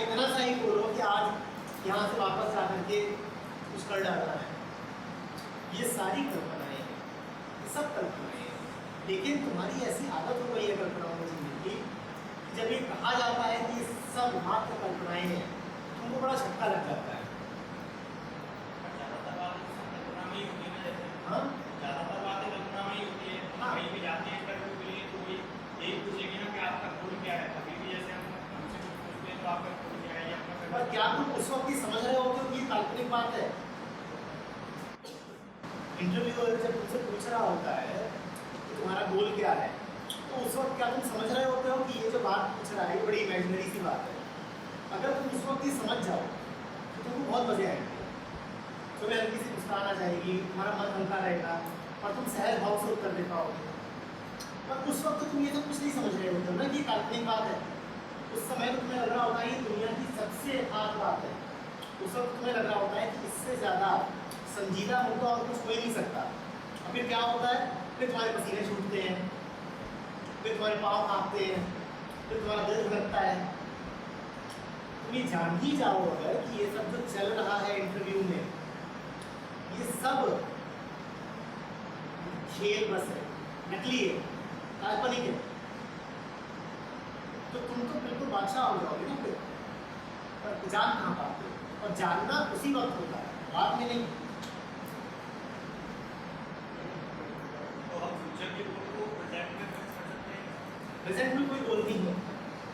इतना सा ही बोलो कि आज यहाँ से वापस जा करके कुछ कर डालना है। ये सारी कल्पनाएं हैं, ये सब कल्पनाएं हैं। लेकिन तुम्हारी ऐसी आदत हो गई है कल्पनाओं में जीने की, जब ये कहा जाता है कि सब मात्र कल्पनाएं हैं, तुमको बड़ा झटका लग जाता है। ज़्यादातर बातें कल्पना में ही होती है ना, जैसे हाँ, ज़्यादातर बातें कल्पना में ही होती है। हाँ। कहीं भी जाते हैं इंटरव्यू के लिए तो कोई यही पूछेगी ना कि आपका गोल क्या है। कभी भी जैसे हम हमसे कुछ पूछते हैं तो आपका गोल क्या है या आपका पर क्या तुम उस वक्त ही समझ रहे हो कि ये काल्पनिक बात है? इंटरव्यूअर जब तुमसे पूछ रहा होता है कि तुम्हारा गोल क्या है, तो उस वक्त क्या तुम समझ रहे होते हो कि ये जो बात पूछ रहा है ये बड़ी इमेजिनरी सी बात है? अगर तुम उस वक्त ही समझ जाओ तो तुमको बहुत मजे आएंगे, तुम्हें हल्की सी मुस्कान आ जाएगी, तुम्हारा मन हल्का रहेगा और तुम सहज भाव से उत्तर दे पाओगे। पर उस वक्त तुम ये सब कुछ नहीं समझ रहे होते हो ना कि काल्पनिक बात है। उस समय तो तुम्हें लग रहा होता है ये दुनिया की सबसे खास बात है। उस वक्त तुम्हें लग रहा होता है कि इससे ज़्यादा संजीदा मुद्दा और कुछ हो ही नहीं सकता। और फिर क्या होता है, फिर तुम्हारे पसीने छूटते हैं, फिर तुम्हारे पाँव कांपते हैं, फिर तुम्हारा दिल धड़कता है। तुम ये जान ही जाओ अगर कि ये सब जो चल रहा है इंटरव्यू में, ये सब खेल बस है, नकली है, काल्पनिक है, तो तुम तो बिल्कुल बादशाह हो जाओगे ना फिर। पर जान कहाँ पाते हो? और जानना उसी वक्त होता है, बाद में नहीं। तो हम फ्यूचर के गोल को प्रेजेंट में फिक्स कर सकते हैं। प्रेजेंट में कोई गोल नहीं है।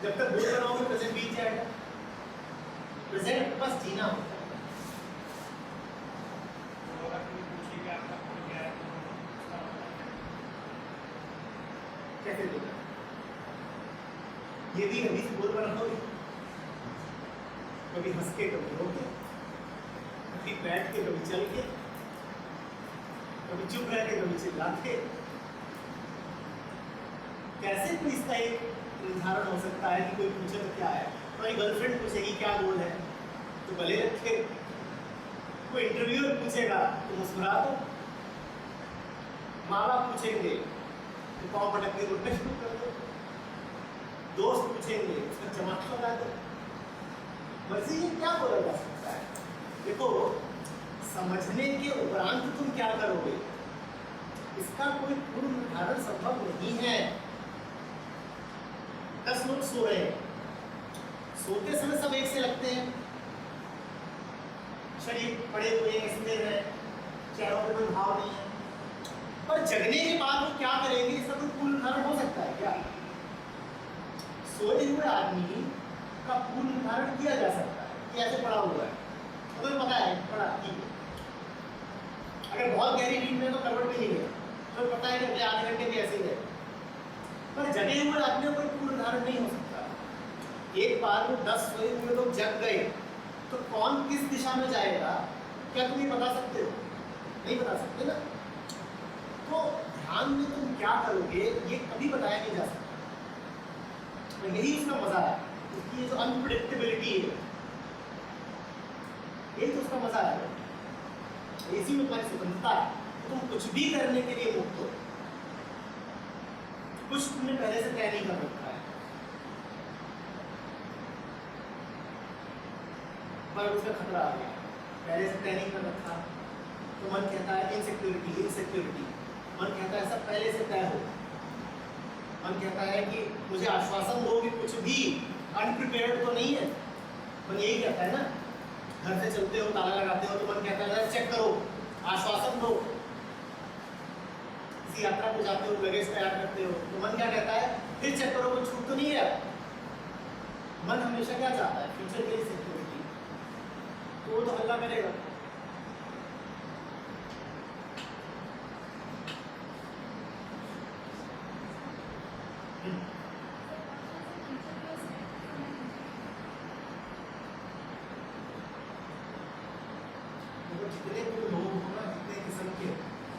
जब तक गोल बनाओगे प्रेजेंट बीत जाएगा। प्रेजेंट बस जीना होता है। तो अगर कोई पूछे कि आपका गोल क्या है तो उसका मतलब कैसे देगा? ये भी अभी से गोल बनाओगे, कभी हंस के कभी रो के, कभी बैठ के कभी चल के, कभी चुप रह के कभी चिल्ला के। कैसे कोई इसका एक निर्धारण हो सकता है कि कोई पूछे तो क्या है? कोई गर्लफ्रेंड पूछेगी क्या गोल है तो गले रखे, कोई इंटरव्यूअर पूछेगा तो मुस्कुरा दो, माँ बाप पूछेंगे तो पाँव पटक के रोकना शुरू कर दो, दोस्त पूछेंगे उसका चमक लगा दो। मर्जी ये क्या बोला जा सकता है? देखो, समझने के उपरांत तुम क्या करोगे इसका कोई पूर्ण निर्धारण संभव नहीं है। 10 लोग सो रहे हैं, सोते समय सब एक से लगते हैं, शरीर पड़े हुए हैं, स्थिर है, चेहरों पे कोई भाव नहीं है। पर जगने के बाद वो क्या करेंगे इसका कोई पूर्ण निर्धारण हो सकता है क्या? सोए हुए आदमी का पूर्ण निर्धारण किया जा सकता है कि ऐसे पड़ा हुआ है, तो तुम्हें पता है पड़ा ठीक है। अगर बहुत गहरी नींद में तो करवट भी नहीं है, तो पता है कि अगले आधे घंटे भी ऐसे ही है। पर जगे हुए आदमी का कोई पूर्ण निर्धारण नहीं हो सकता। एक बार वो 10 सोए हुए लोग जग गए तो कौन किस दिशा में जाएगा क्या तुम ये बता सकते हो? नहीं बता सकते ना। तो ध्यान में तुम क्या करोगे ये कभी बताया नहीं जा सकता। तो यही उसका मजा है, उसकी ये जो अनप्रेडिक्टेबिलिटी है, यही तो उसका मजा है। इसी में तुम्हारी स्वतंत्रता है, तुम कुछ भी करने के लिए मुक्त हो। कुछ तुमने पहले से तय नहीं कर रखा है, पर उसका खतरा आ गया। पहले से तय नहीं कर रखा तो मन कहता है इनसिक्योरिटी इनसिक्योरिटी, मन कहता है सब पहले से तय हो। मन कहता है कि मुझे आश्वासन दो कि कुछ भी अनप्रिपेयर्ड तो नहीं है। मन यही कहता है ना, घर से चलते हो ताला लगाते हो तो मन कहता है चेक करो, आश्वासन दो। किसी यात्रा को जाते हो, लगेज तैयार करते हो तो मन क्या कहता है, फिर चेक करो कोई छूट तो नहीं है। मन हमेशा क्या चाहता है, फ्यूचर के लिए सिक्योरिटी, तो वो तो हल्ला करेगा। जितने भी लोग हो ना, जितने किस्म के,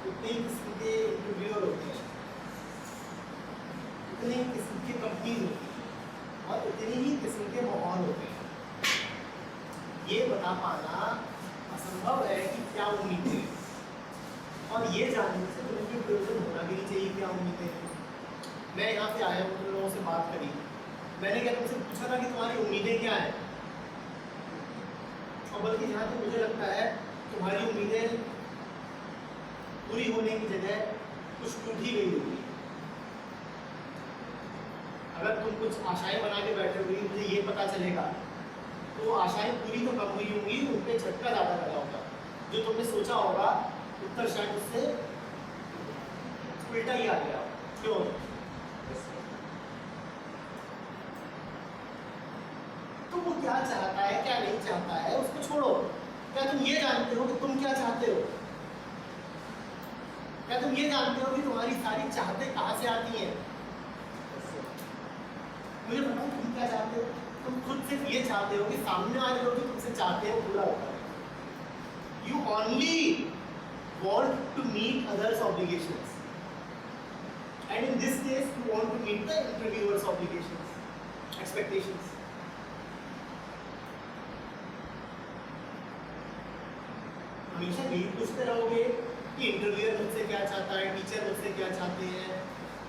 उतने ही किस्म के इंटरव्यूअर होते हैं, उतनी ही किस्म की कंपनीज होती है और उतनी ही किस्म के माहौल होते हैं। ये बता पाना असंभव है कि क्या उम्मीदें हैं, और ये जानने से तो उनकी प्रयोजन होना भी नहीं चाहिए क्या उम्मीदें हैं। मैं यहाँ पे आया हूँ, तुम लोगों से बात करी, मैंने क्या तुमसे पूछा था कि तुम्हारी उम्मीदें क्या हैं? और बल्कि जहाँ तक मुझे लगता है तुम्हारी उम्मीदें पूरी होने की जगह कुछ टूट ही गई होगी। अगर तुम कुछ आशाएं बना के बैठे हुई, मुझे ये पता चलेगा तो आशाएं पूरी तो कम हुई होंगी, उन पे झटका ज़्यादा लगा होगा। जो तुमने सोचा होगा उत्तर शायद उससे उल्टा ही आ गया। क्यों? तो वो क्या चाहता है क्या नहीं चाहता है उसको छोड़ो। क्या तुम ये जानते हो कि तुम क्या चाहते हो? क्या तुम ये जानते हो कि तुम्हारी सारी चाहतें कहाँ से आती हैं? मुझे बताओ तुम क्या चाहते हो? तुम खुद सिर्फ ये चाहते हो कि सामने वाले लोग जो तुमसे चाहते हो पूरा होता है। You only want to meet others' obligations, and in this case, you want to meet the interviewer's obligations, expectations. हमेशा यही पूछते रहोगे कि इंटरव्यूअर मुझसे क्या चाहता है, टीचर मुझसे क्या चाहते हैं,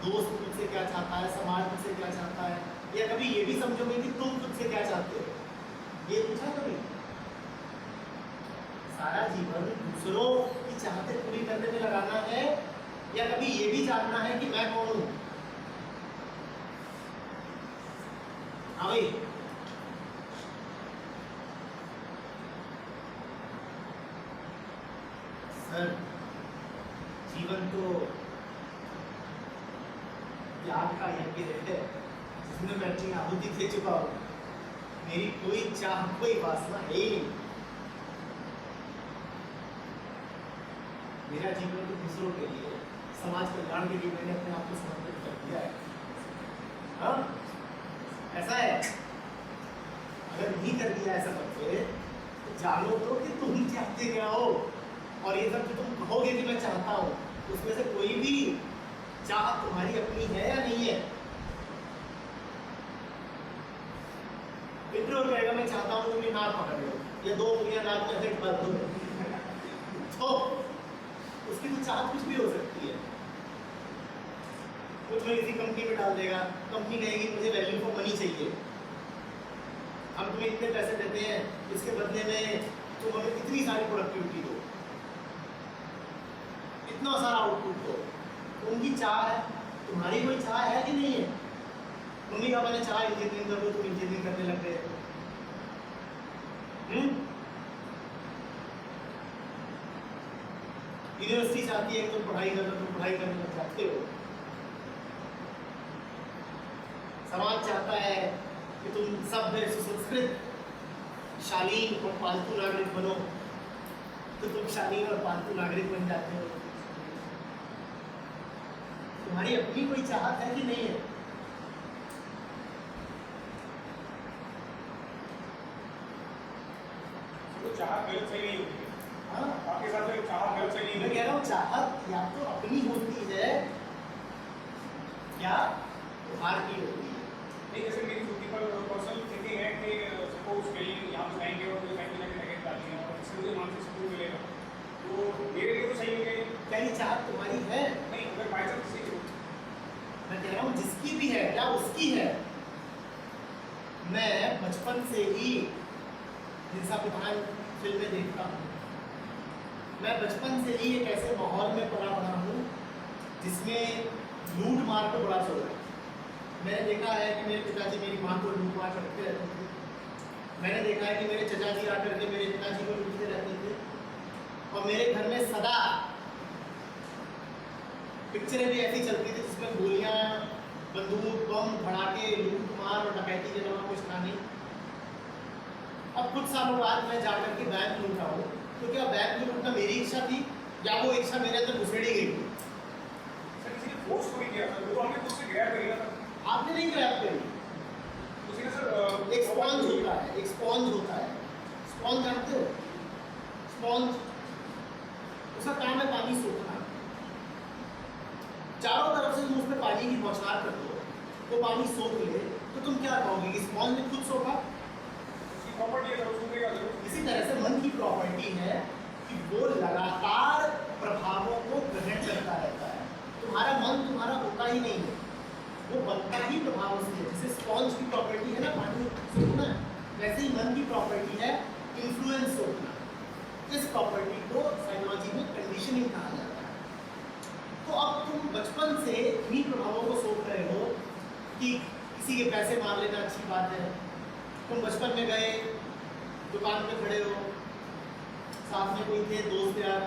दोस्त मुझसे क्या चाहता है, समाज मुझसे क्या चाहता है, या कभी ये भी समझोगे कि तुम मुझसे क्या चाहते हो? ये पूछा कभी? सारा जीवन दूसरों की चाहते पूरी करने में लगाना है, या कभी ये भी जानना है कि मैं कौन हूं? हाँ भाई, सर जीवन तो त्याग का यज्ञ है जिसमें मैं अपनी आहुति दे चुका हूँ। मेरी कोई चाह कोई वासना है ही नहीं। मेरा जीवन तो दूसरों के लिए, समाज कल्याण के लिए मैंने अपने आप को समर्पित कर दिया है। हाँ, ऐसा है। अगर नहीं कर दिया ऐसा करके तो जानो तो कि तुम चाहते क्या हो, और ये सब जो तुम कहोगे कि मैं चाहता हूँ, उसमें से कोई भी चाह तुम्हारी अपनी है या नहीं है? इंटरव्यू कहेगा मैं चाहता हूँ तुम नाक पकड़ लो, या 2 उंगलियां नाक में हिट कर दो, तो उसकी तो चाह कुछ भी हो सकती है। कुछ में किसी कंपनी में डाल देगा, कंपनी कहेगी मुझे वैल्यू फॉर मनी चाहिए, हम तुम्हें इतने पैसे देते हैं, इसके बदले में तुम हमें इतनी सारी प्रोडक्टिविटी दो, इतना सारा आउटपुट दो। तो उनकी चाह है, तुम्हारी कोई चाह है कि नहीं है? मम्मी पापा ने चाह इंजीनियरिंग कर दो, तुम इंजीनियरिंग करने लग गए। यूनिवर्सिटी चाहती है कि तुम पढ़ाई कर लो, तुम पढ़ाई करने लग जाते हो। समाज चाहता है कि तुम सभ्य सुसंस्कृत शालीन और पालतू नागरिक बनो, तो तुम शालीन और पालतू नागरिक बन जाते हो। तुम्हारी अपनी कोई चाहत है कि नहीं है? तो चाहत गलत सही नहीं होती है। हाँ, आपके साथ में चाहत गलत सही नहीं मैं कह रहा हूँ चाहत या तो अपनी होती है या बाहर की होती है। नहीं, जैसे मेरी खुद पर पर्सनल थिंकिंग है कि सपोज कहीं यहाँ पे जाएंगे और कोई कहीं ना कहीं नेगेटिव डालनी है और इससे मुझे मानसिक सुकून मिलेगा, तो मेरे लिए तो सही नहीं है। क्या ये चाहत तुम्हारी है? नहीं, अगर बाई चांस किसी मैं कह रहा हूँ जिसकी भी है, क्या उसकी है? मैं बचपन से ही हिंसा पिटान फिल्में देखता हूँ। मैं बचपन से ही एक ऐसे माहौल में पला बड़ा हूँ जिसमें लूट मार को बड़ा चल रहा है। मैंने देखा है कि मेरे पिताजी मेरी माँ को लूट मार करते रहते थे। मैंने देखा है कि मेरे चचा जी आकर के मेरे पिताजी को लूटते रहते थे, और मेरे घर में सदा पिक्चरें भी ऐसी चलती थी जिसमें गोलियां, बंदूक, बम, धड़ाके, लूट मार और डकैती के अलावा कुछ था नहीं। अब कुछ सालों बाद मैं जाकर के बैंक लूटा हूँ, तो क्या बैंक में लूटना मेरी इच्छा थी या वो इच्छा मेरे अंदर घुसेड़ी गई थी? सर किसी ने फोर्स को भी किया था, वो तो हमने खुद से ग्रैब कर लिया था। आपने नहीं ग्रैब करी। उसी ने सर एक स्पॉन्ज होता है, एक स्पॉन्ज होता है। स्पॉन्ज जानते हो? स्पॉन्ज, उसका काम है पानी सोखना। चारों तरफ से तुम उसमें पानी की बौछार कर दो, वो पानी सोख ले, तो तुम क्या कहोगे कि स्पॉन्ज ने खुद सोखा? उसकी प्रॉपर्टी है सर, उसको देगा जरूर। इसी तरह से मन की प्रॉपर्टी है कि वो लगातार प्रभावों को ग्रहण करता रहता है। तुम्हारा मन तुम्हारा होता ही नहीं है, वो बनता ही प्रभावों से है। जैसे स्पॉन्ज की प्रॉपर्टी है ना पानी सोखना, वैसे ही मन की प्रॉपर्टी है इन्फ्लुएंस होना, इस प्रॉपर्टी को साइकोलॉजी में कंडीशनिंग कहा जाता है। तो अब तुम बचपन से इन्हीं प्रभावों को सोच रहे हो कि किसी के पैसे मार लेना अच्छी बात है। तुम बचपन में गए, दुकान पे खड़े हो, साथ में कोई थे दोस्त यार,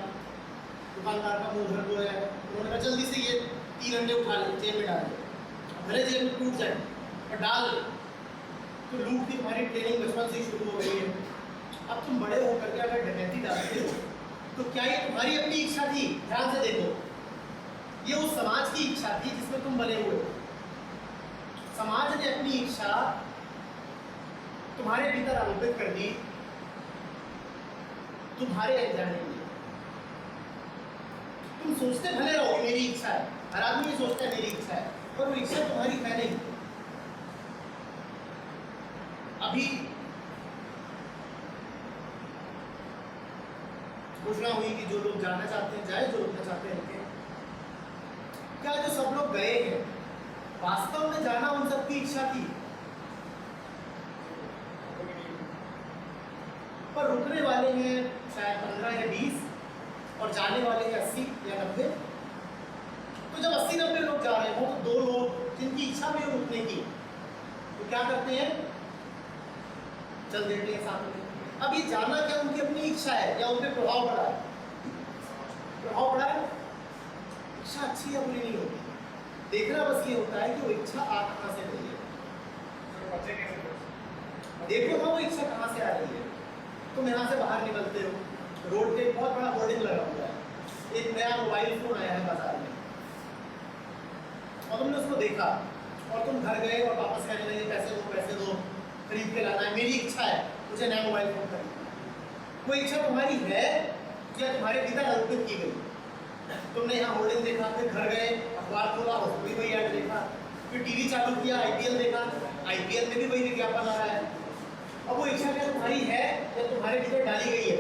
दुकानदार का मुंह भर हुआ है, उन्होंने कहा जल्दी से ये 3 अंडे उठा ले, जेब में डाल दो, भले जेब में टूट जाए पर डाल दो। तो लूट की तुम्हारी ट्रेनिंग बचपन से ही शुरू हो गई है। अब तुम बड़े होकर के अगर डकैती डालते हो तो क्या ये तुम्हारी अपनी इच्छा थी? ध्यान से देखो, ये उस समाज की इच्छा थी जिसमें तुम बने हुए हो। समाज ने अपनी इच्छा तुम्हारे भीतर आरोपित कर दी, तुम्हारे अनजाने में। तुम सोचते भले रहो मेरी इच्छा है, हर आदमी ये सोचता है मेरी इच्छा है, पर वो इच्छा तुम्हारी है नहीं। अभी घोषणा हुई कि जो लोग जाना चाहते हैं जाए, जो रुकना चाहते हैं रुके। क्या जो सब लोग गए हैं वास्तव में जाना उन सबकी इच्छा थी? पर रुकने वाले हैं शायद 15 या 20 और जाने वाले हैं 80 या 90। तो जब 80-90 लोग जा रहे हो तो 2 लोग जिनकी इच्छा भी है रुकने की, तो क्या करते हैं? चल देते हैं साथ में। अब ये जाना क्या उनकी अपनी इच्छा है या उन पर प्रभाव पड़ा है? प्रभाव पड़ा है। इच्छा अच्छी या बुरी नहीं होती, देखना बस ये होता है कि वो इच्छा आ कहाँ से रही है। देखो ना वो इच्छा कहाँ से आ रही है। तुम यहाँ से बाहर निकलते हो, रोड पे बहुत बड़ा होर्डिंग लगा हुआ है, एक नया मोबाइल फोन आया है बाजार में, और तुमने उसको देखा और तुम घर गए और वापस कहने लगे पैसे दो खरीद के लाना है, मेरी इच्छा है मुझे नया मोबाइल फोन खरीदना। वो इच्छा तुम्हारी है या तुम्हारे भीतर आरोपित की गई? तुमने यहाँ होर्डिंग देखा, फिर घर गए, अखबार खोला, उसमें भी वही ऐड देखा, फिर टीवी चालू किया, IPL देखा, IPL में भी वही विज्ञापन आ रहा है। अब वो इच्छा क्या तुम्हारी है या तुम्हारे भीतर डाली गई है?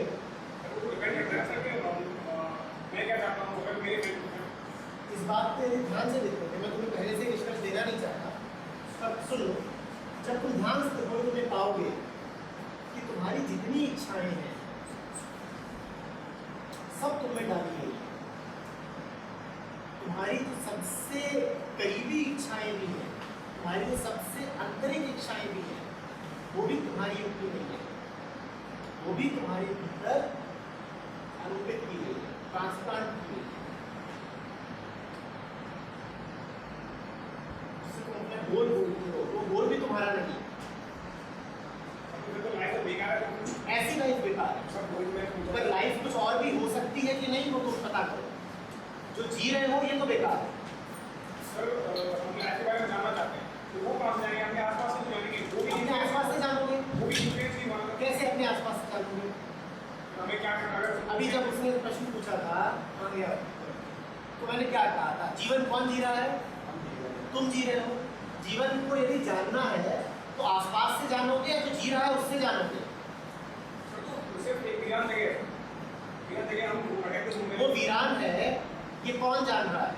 मैं क्या चाहता हूँ अगर मेरे इस बात पे ध्यान से देखो, मैं तुम्हें पहले से निष्कर्ष देना नहीं चाहता, पर सुन लो, जब तुम ध्यान से देखोगे तुम्हें पाओगे कि तुम्हारी जितनी इच्छाएं हैं सब तुम्हें डाली गई। तुम्हारी जो सबसे करीबी इच्छाएं भी हैं, तुम्हारी जो सबसे आंतरिक इच्छाएं भी हैं, वो भी तुम्हारी अपनी नहीं है, वो भी तुम्हारे भीतर आरोपित की गई है, ट्रांसप्लांट की गई है। जिसे तुम अपना गोल बोलते हो, वो गोल भी तुम्हारा नहीं। तो लाइफ बेकार है, ऐसी लाइफ बेकार है। सब गोल में पर लाइफ कुछ और भी हो सकती है कि नहीं, वो तुम पता करो। जो जी रहे हो ये तो बेकार है। सर हम लाइफ के बारे में जानना चाहते हैं, तो वो कहाँ से जाएंगे? अपने आसपास से जानेंगे, वो भी अपने आसपास से जानोगे। वो भी इन्फ्लुएंस ही मानते हैं। कैसे अपने आसपास से जानोगे? हमें क्या करना है? अभी जब उसने प्रश्न पूछा था तो मैंने क्या कहा था? जीवन कौन जी रहा है? तुम जी रहे हो। जीवन को यदि जानना है तो आसपास से जानोगे या जो जी रहा है उससे जानोगे? तो सिर्फ एक वीरान जगह हम भटकते घूम रहे वो हैं। वीरान है, ये कौन जान रहा है?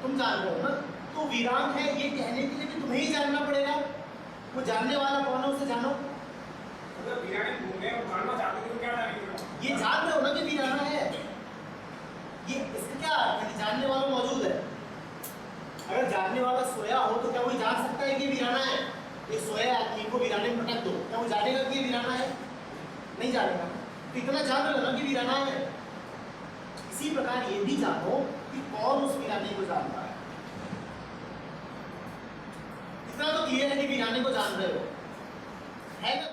तुम जान रहे हो ना। तो वीरान है ये कहने के लिए भी तुम्हें ही जानना पड़ेगा। वो जानने वाला कौन है उसे जानो। अगर वीरान घूम रहे हैं और जानना चाहते हैं तो क्या जानेंगे? ये जान रहे हो ना कि वीराना है। ये इसका क्या अर्थ है कि जानने वाला मौजूद है? अगर जानने वाला सोया हो तो क्या वो जान सकता है कि वीराना है? एक सोया आदमी को वीराने में पटक दो, क्या वो जानेगा कि ये वीराना है? नहीं जानेगा। तो इतना जान रहे हो ना कि वीराना है। इसी प्रकार ये भी जानो कि कौन उस वीराने को जान रहा है। इतना तो क्लियर है कि वीराने को जान रहे हो, है ना?